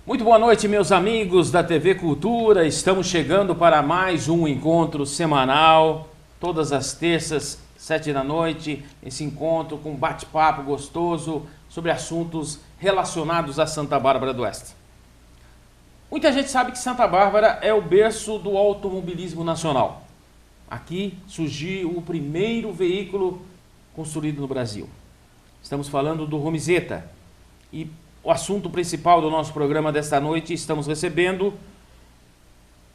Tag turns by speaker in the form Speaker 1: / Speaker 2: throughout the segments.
Speaker 1: Muito boa noite, meus amigos da TV Cultura. Estamos chegando para mais um encontro semanal, todas as terças, 7 da noite. Esse encontro com bate-papo gostoso sobre assuntos relacionados a Santa Bárbara do Oeste. Muita gente sabe que Santa Bárbara é o berço do automobilismo nacional. Aqui surgiu o primeiro veículo construído no Brasil. Estamos falando do Romizeta. E o assunto principal do nosso programa desta noite, estamos recebendo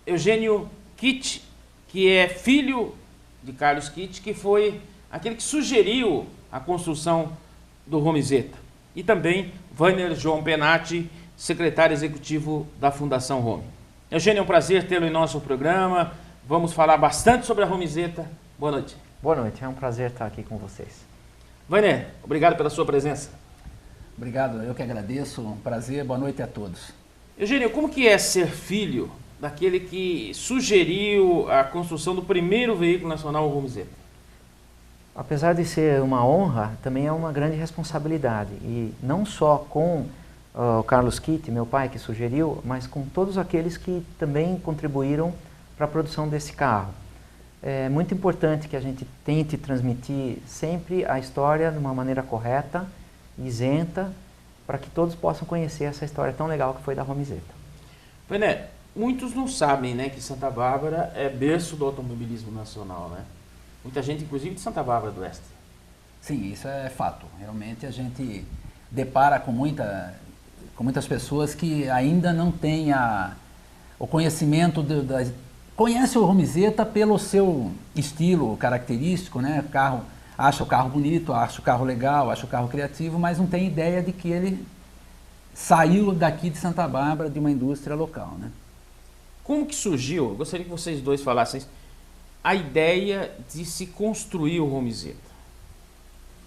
Speaker 1: Eugênio Kitt, que é filho de Carlos Kitt, que foi aquele que sugeriu a construção do Romizeta. E também Wagner João Penati, secretário executivo da Fundação Rome. Eugênio, é um prazer tê-lo em nosso programa. Vamos falar bastante sobre a Romizeta. Boa noite.
Speaker 2: Boa noite, é um prazer estar aqui com vocês.
Speaker 1: Wagner, obrigado pela sua presença.
Speaker 3: Obrigado, eu que agradeço, um prazer, boa noite a todos.
Speaker 1: Eugênio, como que é ser filho daquele que sugeriu a construção do primeiro veículo nacional, o Romizeta?
Speaker 2: Apesar de ser uma honra, também é uma grande responsabilidade, e não só com o Carlos Kitt, meu pai, que sugeriu, mas com todos aqueles que também contribuíram para a produção desse carro. É muito importante que a gente tente transmitir sempre a história de uma maneira correta, isenta, para que todos possam conhecer essa história tão legal que foi da Romizeta.
Speaker 1: Bené, muitos não sabem, né, que Santa Bárbara é berço do automobilismo nacional, né? Muita gente, inclusive, de Santa Bárbara do Oeste.
Speaker 3: Sim, isso é fato. Realmente a gente depara com muitas pessoas que ainda não têm o conhecimento conhece o Romizeta pelo seu estilo característico, né? Acha o carro bonito, acha o carro legal, acha o carro criativo, mas não tem ideia de que ele saiu daqui de Santa Bárbara, de uma indústria local, né?
Speaker 1: Como que surgiu, eu gostaria que vocês dois falassem, a ideia de se construir o Romizeta?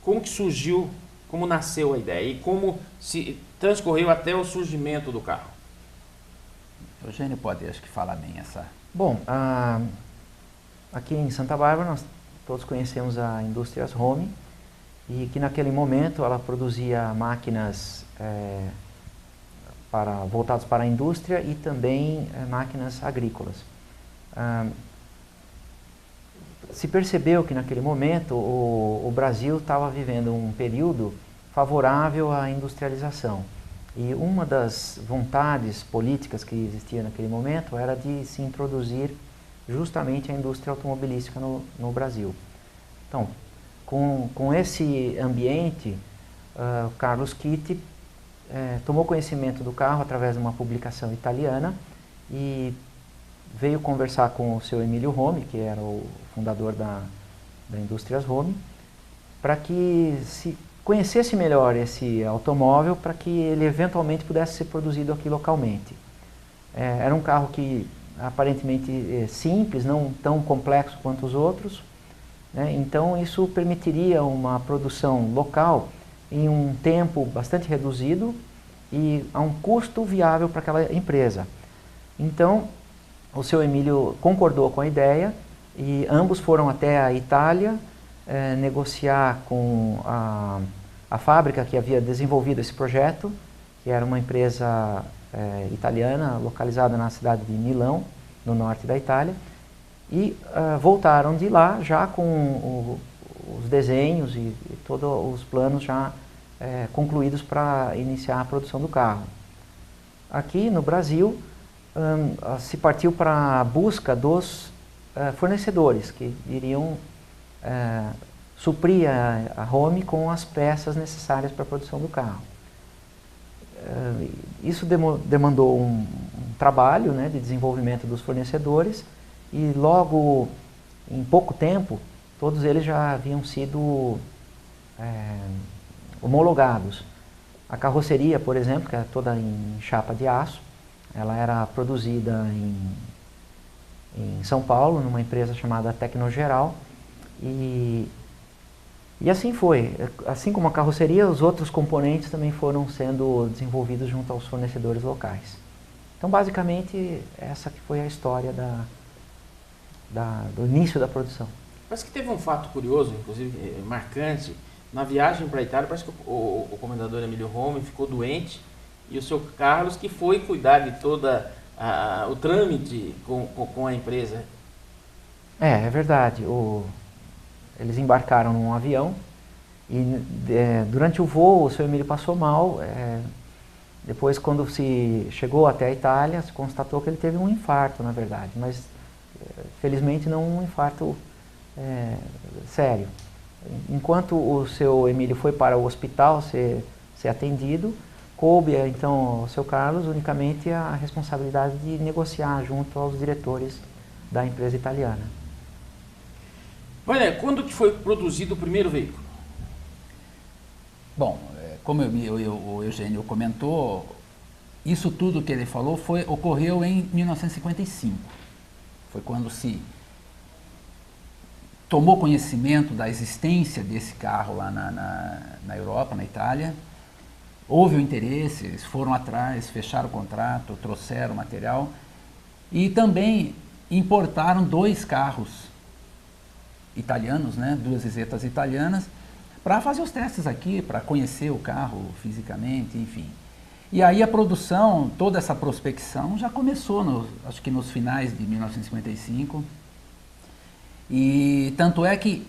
Speaker 1: Como que surgiu, como nasceu a ideia e como se transcorreu até o surgimento do carro?
Speaker 3: O Eugênio pode, acho que, falar bem essa...
Speaker 2: Bom, aqui em Santa Bárbara nós todos conhecemos a Indústrias Rome, e que naquele momento ela produzia máquinas voltadas para a indústria e também máquinas agrícolas. Se percebeu que naquele momento o Brasil estava vivendo um período favorável à industrialização. E uma das vontades políticas que existia naquele momento era de se introduzir justamente a indústria automobilística no Brasil. Então, com esse ambiente, Carlos Kitt tomou conhecimento do carro através de uma publicação italiana e veio conversar com o seu Emílio Rome, que era o fundador da Indústrias Rome, para que se conhecesse melhor esse automóvel, para que ele eventualmente pudesse ser produzido aqui localmente. Era um carro que aparentemente simples, não tão complexo quanto os outros, né? Então isso permitiria uma produção local em um tempo bastante reduzido e a um custo viável para aquela empresa. Então o seu Emílio concordou com a ideia e ambos foram até a Itália negociar com a fábrica que havia desenvolvido esse projeto, que era uma empresa italiana localizada na cidade de Milão, no norte da Itália, e voltaram de lá já com os desenhos e todos os planos já concluídos para iniciar a produção do carro. Aqui no Brasil se partiu para a busca dos fornecedores que iriam suprir a Rome com as peças necessárias para a produção do carro. Isso demandou um trabalho, né, de desenvolvimento dos fornecedores, e logo, em pouco tempo, todos eles já haviam sido homologados. A carroceria, por exemplo, que é toda em chapa de aço, ela era produzida em São Paulo, numa empresa chamada Tecnogeral, e assim foi. Assim como a carroceria, os outros componentes também foram sendo desenvolvidos junto aos fornecedores locais. Então, basicamente, essa que foi a história do início da produção.
Speaker 1: Parece que teve um fato curioso, inclusive marcante. Na viagem para a Itália, parece que o comendador Emílio Rome ficou doente e o seu Carlos que foi cuidar de toda o trâmite com a empresa.
Speaker 2: É verdade. Eles embarcaram num avião e durante o voo o seu Emílio passou mal. Depois, quando se chegou até a Itália, se constatou que ele teve um infarto, na verdade, mas felizmente não um infarto sério. Enquanto o seu Emílio foi para o hospital ser atendido, coube então ao seu Carlos unicamente a responsabilidade de negociar junto aos diretores da empresa italiana.
Speaker 1: Olha, quando que foi produzido o primeiro veículo?
Speaker 3: Bom, como o Eugênio comentou, isso tudo que ele falou ocorreu em 1955. Foi quando se tomou conhecimento da existência desse carro lá na Europa, na Itália. Houve o interesse, eles foram atrás, fecharam o contrato, trouxeram o material e também importaram 2 carros italianos, né, 2 Isetas italianas, para fazer os testes aqui, para conhecer o carro fisicamente, enfim. E aí a produção, toda essa prospecção já começou, acho que nos finais de 1955. E tanto é que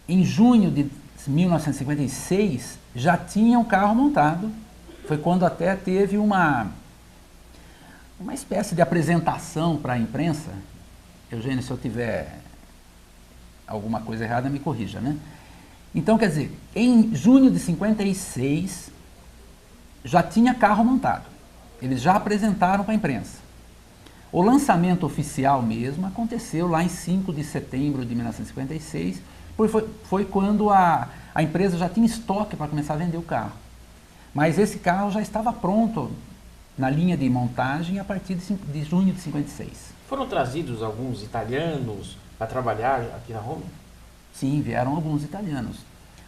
Speaker 3: em junho de 1956 já tinha um carro montado. Foi quando até teve uma espécie de apresentação para a imprensa. Eugênio, se eu tiver alguma coisa errada, me corrija, né? Então, quer dizer, em junho de 56 já tinha carro montado. Eles já apresentaram para a imprensa. O lançamento oficial mesmo aconteceu lá em 5 de setembro de 1956, foi quando a empresa já tinha estoque para começar a vender o carro. Mas esse carro já estava pronto na linha de montagem a partir de junho de 56.
Speaker 1: Foram trazidos alguns italianos para trabalhar aqui na Rome?
Speaker 3: Sim, vieram alguns italianos.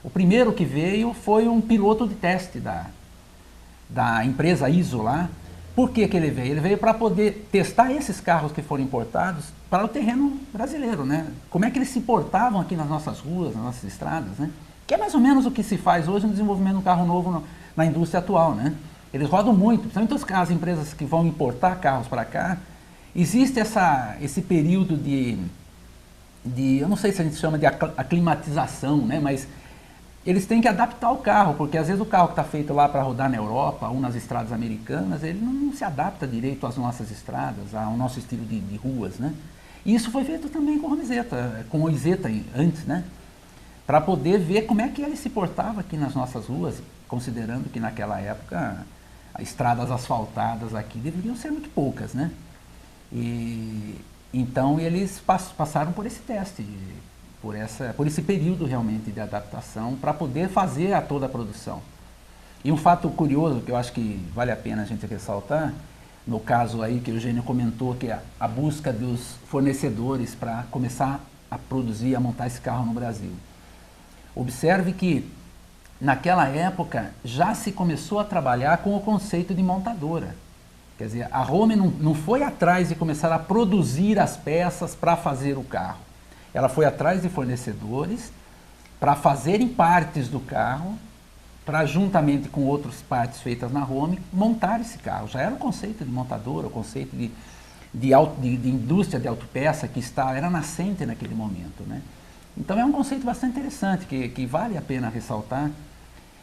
Speaker 3: O primeiro que veio foi um piloto de teste da empresa ISO lá. Por que ele veio? Ele veio para poder testar esses carros que foram importados para o terreno brasileiro, né? Como é que eles se portavam aqui nas nossas ruas, nas nossas estradas, né? Que é mais ou menos o que se faz hoje no desenvolvimento de um carro novo na indústria atual, né? Eles rodam muito, principalmente as empresas que vão importar carros para cá. Existe esse período de, eu não sei se a gente chama de aclimatização, né? Mas eles têm que adaptar o carro, porque às vezes o carro que está feito lá para rodar na Europa ou nas estradas americanas, ele não se adapta direito às nossas estradas, ao nosso estilo de ruas, né? E isso foi feito também com o Isetta antes, né? Para poder ver como é que ele se portava aqui nas nossas ruas, considerando que naquela época as estradas asfaltadas aqui deveriam ser muito poucas, né? E então eles passaram por esse teste, por esse período realmente de adaptação para poder fazer toda a produção. E um fato curioso que eu acho que vale a pena a gente ressaltar, no caso aí que o Eugênio comentou, que é a busca dos fornecedores para começar a produzir, a montar esse carro no Brasil. Observe que naquela época já se começou a trabalhar com o conceito de montadora. Quer dizer, a Rome não foi atrás de começar a produzir as peças para fazer o carro. Ela foi atrás de fornecedores para fazerem partes do carro, para juntamente com outras partes feitas na Rome, montar esse carro. Já era o conceito de montadora, o conceito de indústria de autopeça que era nascente naquele momento, né? Então é um conceito bastante interessante, que vale a pena ressaltar,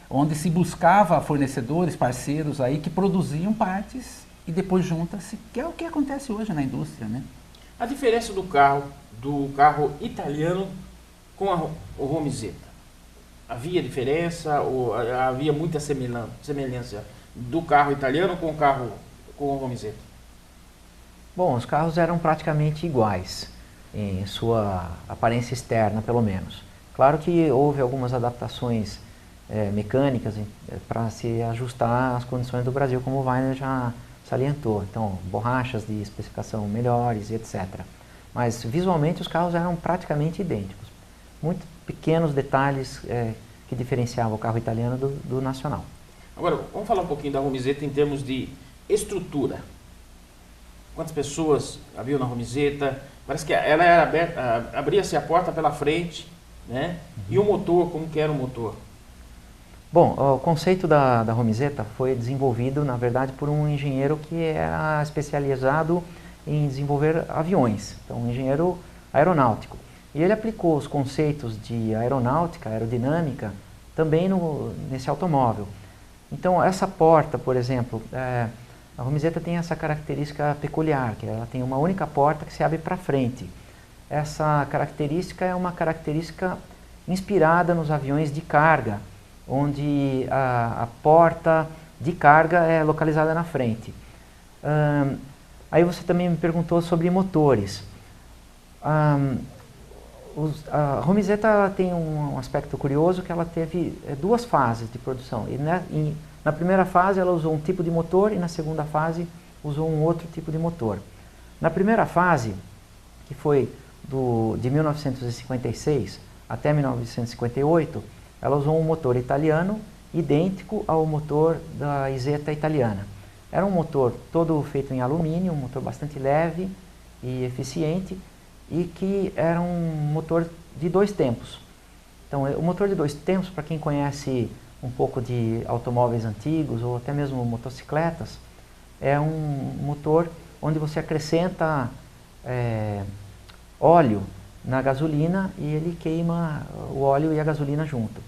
Speaker 3: onde se buscava fornecedores, parceiros aí que produziam partes e depois junta-se, que é o que acontece hoje na indústria, né?
Speaker 1: A diferença do carro italiano com o Rome Isetta? Havia diferença ou havia muita semelhança do carro italiano com o Rome Isetta?
Speaker 2: Bom, os carros eram praticamente iguais, em sua aparência externa, pelo menos. Claro que houve algumas adaptações mecânicas para se ajustar às condições do Brasil, como o Weiner já salientou. Então, borrachas de especificação melhores, etc. Mas, visualmente, os carros eram praticamente idênticos. Muito pequenos detalhes que diferenciavam o carro italiano do nacional.
Speaker 1: Agora, vamos falar um pouquinho da Rome Isetta em termos de estrutura. Quantas pessoas haviam na Rome Isetta? Parece que ela era aberta, abria-se a porta pela frente, né? E o motor, como que era o motor?
Speaker 2: Bom, o conceito da Romizeta foi desenvolvido, na verdade, por um engenheiro que era especializado em desenvolver aviões, então um engenheiro aeronáutico. E ele aplicou os conceitos de aeronáutica, aerodinâmica, também nesse automóvel. Então, essa porta, por exemplo, a Romizeta tem essa característica peculiar, que ela tem uma única porta que se abre para frente. Essa característica é uma característica inspirada nos aviões de carga, onde a porta de carga é localizada na frente. Aí você também me perguntou sobre motores. A Romizeta tem um aspecto curioso, que ela teve duas fases de produção. Na primeira fase ela usou um tipo de motor e na segunda fase usou um outro tipo de motor. Na primeira fase, que foi de 1956 até 1958, ela usou um motor italiano idêntico ao motor da Isetta italiana. Era um motor todo feito em alumínio, um motor bastante leve e eficiente, e que era um motor de 2 tempos. Então, o motor de 2 tempos, para quem conhece um pouco de automóveis antigos ou até mesmo motocicletas, é um motor onde você acrescenta óleo na gasolina e ele queima o óleo e a gasolina junto.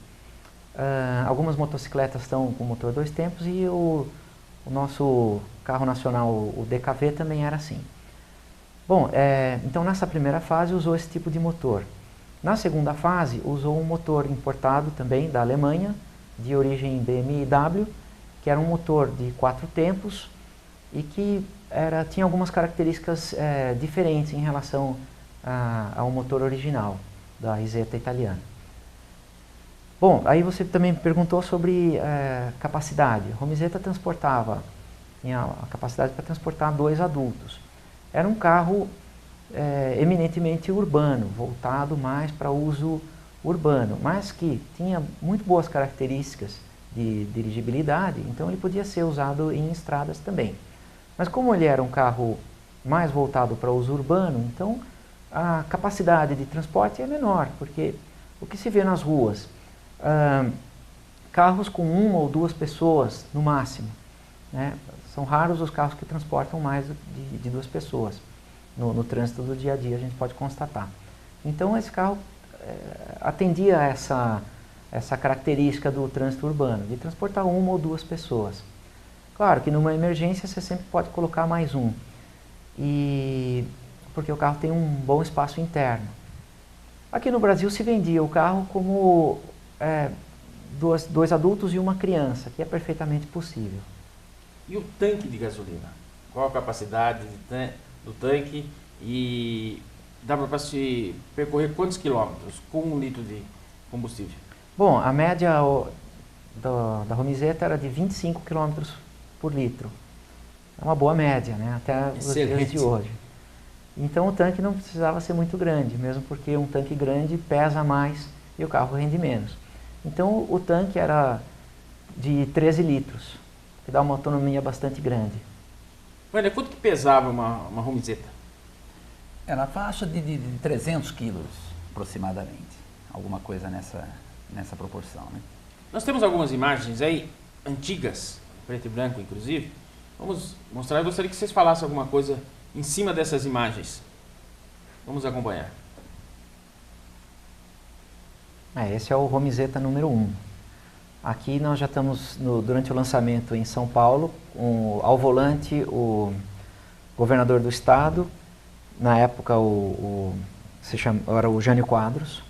Speaker 2: Algumas motocicletas estão com motor 2 tempos e o nosso carro nacional, o DKV, também era assim. Bom, então nessa primeira fase usou esse tipo de motor. Na segunda fase usou um motor importado também da Alemanha, de origem BMW, que era um motor de 4 tempos e que tinha algumas características diferentes em relação ao motor original da Isetta italiana. Bom, aí você também me perguntou sobre capacidade. A Romizeta tinha a capacidade para transportar 2 adultos. Era um carro eminentemente urbano, voltado mais para uso urbano, mas que tinha muito boas características de dirigibilidade, então ele podia ser usado em estradas também. Mas como ele era um carro mais voltado para uso urbano, então a capacidade de transporte é menor, porque o que se vê nas ruas, carros com 1 ou 2 pessoas no máximo, né? São raros os carros que transportam mais de 2 pessoas. No trânsito do dia a dia a gente pode constatar. Então esse carro atendia a essa característica do trânsito urbano, de transportar 1 ou 2 pessoas. Claro que numa emergência você sempre pode colocar mais um, porque o carro tem um bom espaço interno. Aqui no Brasil se vendia o carro como 2 adultos e uma criança, que é perfeitamente possível.
Speaker 1: E o tanque de gasolina? Qual a capacidade do tanque e dá para se percorrer quantos quilômetros com 1 litro de combustível?
Speaker 2: Bom, a média da Romizeta era de 25 km por litro. É uma boa média, né? Até os dias de hoje. Então o tanque não precisava ser muito grande, mesmo porque um tanque grande pesa mais e o carro rende menos. Então o tanque era de 13 litros, que dá uma autonomia bastante grande.
Speaker 1: Olha, quanto que pesava uma Romizeta?
Speaker 3: Era na faixa de 300 quilos, aproximadamente. Alguma coisa nessa proporção, né?
Speaker 1: Nós temos algumas imagens aí, antigas, preto e branco inclusive. Vamos mostrar, eu gostaria que vocês falassem alguma coisa em cima dessas imagens. Vamos acompanhar.
Speaker 2: Esse é o Romizeta número 1. Aqui nós já estamos durante o lançamento em São Paulo, ao volante o governador do estado, na época era o Jânio Quadros.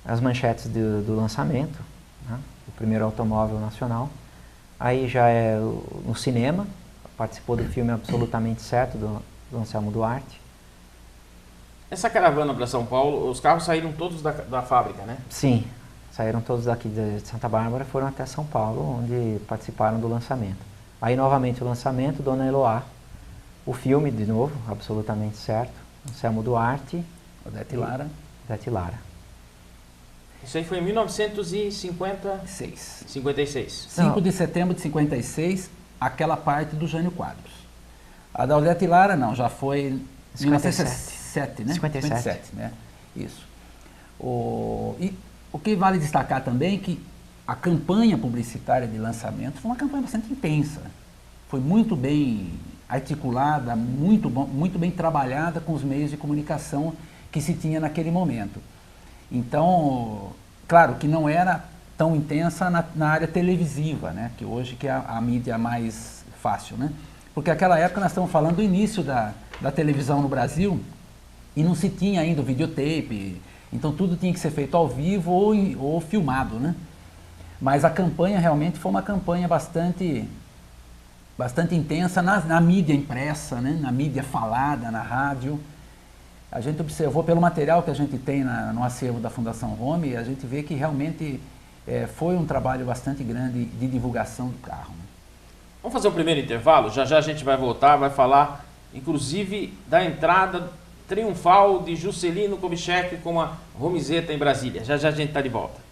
Speaker 2: As manchetes do lançamento, né, o primeiro automóvel nacional. Aí já é no cinema, participou do filme Absolutamente Certo, do Anselmo Duarte.
Speaker 1: Essa caravana para São Paulo, os carros saíram todos da fábrica, né?
Speaker 2: Sim, saíram todos daqui de Santa Bárbara, foram até São Paulo, onde participaram do lançamento. Aí novamente o lançamento, Dona Eloá, o filme de novo, Absolutamente Certo, Anselmo Duarte,
Speaker 3: Odete Lara.
Speaker 2: Odete Lara.
Speaker 1: Isso aí foi em 1956.
Speaker 3: 5 de setembro de 56, aquela parte do Jânio Quadros. A da Odete Lara não, já foi em 1957, né?
Speaker 2: 57,
Speaker 3: né? Isso. O que vale destacar também é que a campanha publicitária de lançamento foi uma campanha bastante intensa. Foi muito bem articulada, muito bem trabalhada com os meios de comunicação que se tinha naquele momento. Então, claro que não era tão intensa na área televisiva, né? Que hoje que é a mídia mais fácil, né? Porque naquela época nós estamos falando do início da televisão no Brasil e não se tinha ainda o videotape, então tudo tinha que ser feito ao vivo ou filmado, né? Mas a campanha realmente foi uma campanha bastante intensa na mídia impressa, né? Na mídia falada, na rádio. A gente observou pelo material que a gente tem no acervo da Fundação Home, a gente vê que realmente foi um trabalho bastante grande de divulgação do carro. Né?
Speaker 1: Vamos fazer o primeiro intervalo? Já já a gente vai voltar, vai falar inclusive da entrada triunfal de Juscelino Kubitschek com a Romizeta em Brasília. Já já a gente está de volta.